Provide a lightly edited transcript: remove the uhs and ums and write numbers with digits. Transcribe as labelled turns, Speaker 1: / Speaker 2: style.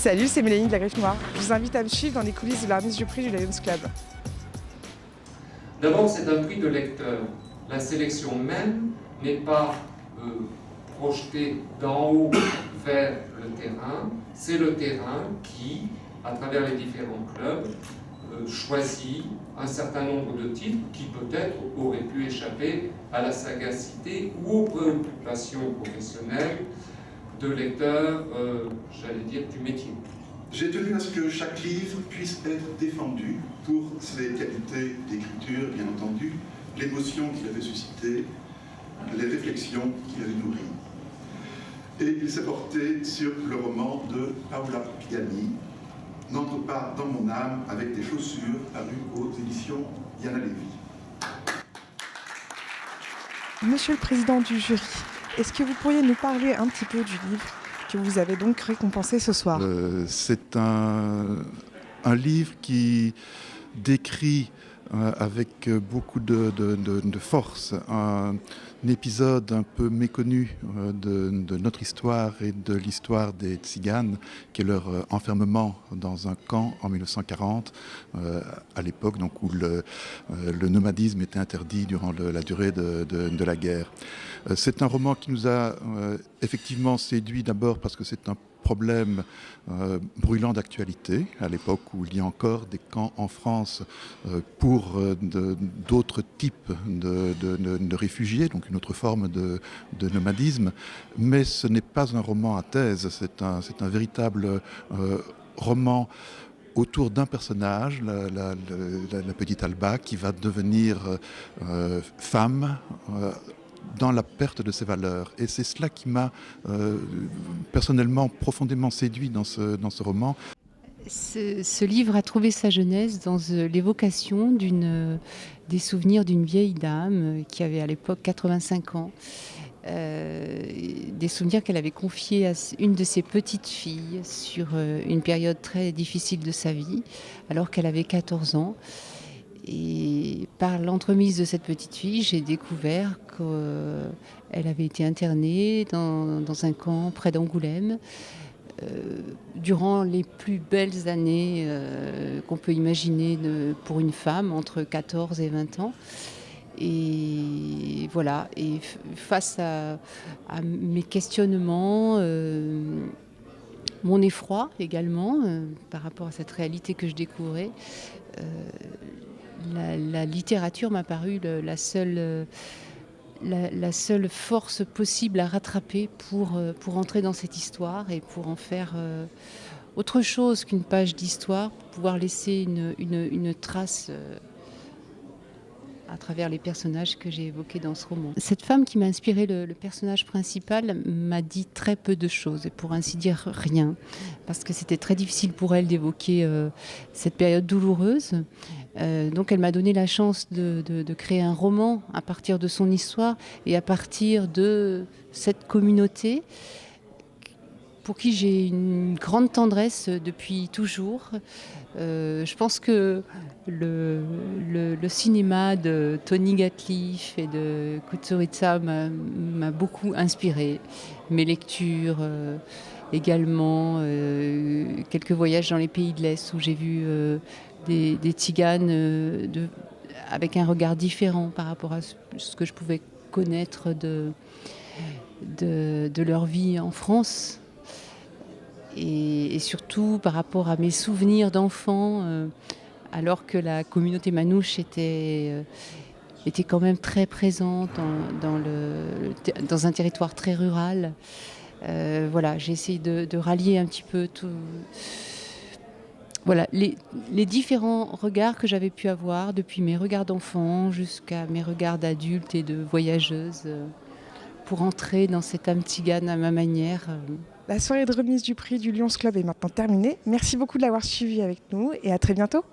Speaker 1: Salut, c'est Mélanie de la Griffe Noire. Je vous invite à me suivre dans les coulisses de la remise du prix du Lions Club.
Speaker 2: D'abord, c'est un prix de lecteur. La sélection même n'est pas projetée d'en haut vers le terrain. C'est le terrain qui, à travers les différents clubs, choisit un certain nombre de titres qui peut-être auraient pu échapper à la sagacité ou aux préoccupations professionnelles de lecteurs, j'allais dire, du métier.
Speaker 3: J'ai tenu à ce que chaque livre puisse être défendu pour ses qualités d'écriture, bien entendu, l'émotion qu'il avait suscitée, les réflexions qu'il avait nourries. Et il s'est porté sur le roman de Paola Piani, N'entre pas dans mon âme avec des chaussures, paru aux éditions Diana Lévy.
Speaker 1: Monsieur le président du jury, est-ce que vous pourriez nous parler un petit peu du livre que vous avez donc récompensé ce soir?
Speaker 3: C'est un livre qui décrit avec beaucoup de force un épisode un peu méconnu de notre histoire et de l'histoire des Tziganes, qui est leur enfermement dans un camp en 1940, à l'époque donc, où le nomadisme était interdit durant la durée de la guerre. C'est un roman qui nous a effectivement séduit d'abord parce que c'est un problème brûlant d'actualité, à l'époque où il y a encore des camps en France pour d'autres types de réfugiés, donc une autre forme de nomadisme. Mais ce n'est pas un roman à thèse, c'est un véritable roman autour d'un personnage, la petite Alba, qui va devenir femme, dans la perte de ses valeurs. Et c'est cela qui m'a personnellement profondément séduit dans ce roman.
Speaker 4: Ce livre a trouvé sa genèse dans l'évocation des souvenirs d'une vieille dame qui avait à l'époque 85 ans. Des souvenirs qu'elle avait confiés à une de ses petites filles sur une période très difficile de sa vie, alors qu'elle avait 14 ans. Et par l'entremise de cette petite fille, j'ai découvert qu'elle avait été internée dans un camp près d'Angoulême durant les plus belles années qu'on peut imaginer pour une femme, entre 14 et 20 ans. Et voilà, et face à mes questionnements, mon effroi également, par rapport à cette réalité que je découvrais, la littérature m'a paru la seule force possible à rattraper pour entrer dans cette histoire et pour en faire autre chose qu'une page d'histoire, pour pouvoir laisser une trace à travers les personnages que j'ai évoqués dans ce roman. Cette femme qui m'a inspiré le personnage principal m'a dit très peu de choses, et pour ainsi dire rien, parce que c'était très difficile pour elle d'évoquer cette période douloureuse. Donc elle m'a donné la chance de créer un roman à partir de son histoire et à partir de cette communauté pour qui j'ai une grande tendresse depuis toujours. Je pense que le cinéma de Tony Gatliff et de Kusturica m'a beaucoup inspiré. Mes lectures également, quelques voyages dans les pays de l'Est où j'ai vu des Tziganes avec un regard différent par rapport à ce que je pouvais connaître de leur vie en France. Et surtout par rapport à mes souvenirs d'enfant, alors que la communauté manouche était quand même très présente dans un territoire très rural. Voilà, j'ai essayé de rallier un petit peu tout. Voilà, les différents regards que j'avais pu avoir, depuis mes regards d'enfant jusqu'à mes regards d'adulte et de voyageuse, pour entrer dans cette âme tzigane à ma manière.
Speaker 1: La soirée de remise du prix du Lions Club est maintenant terminée. Merci beaucoup de l'avoir suivi avec nous et à très bientôt.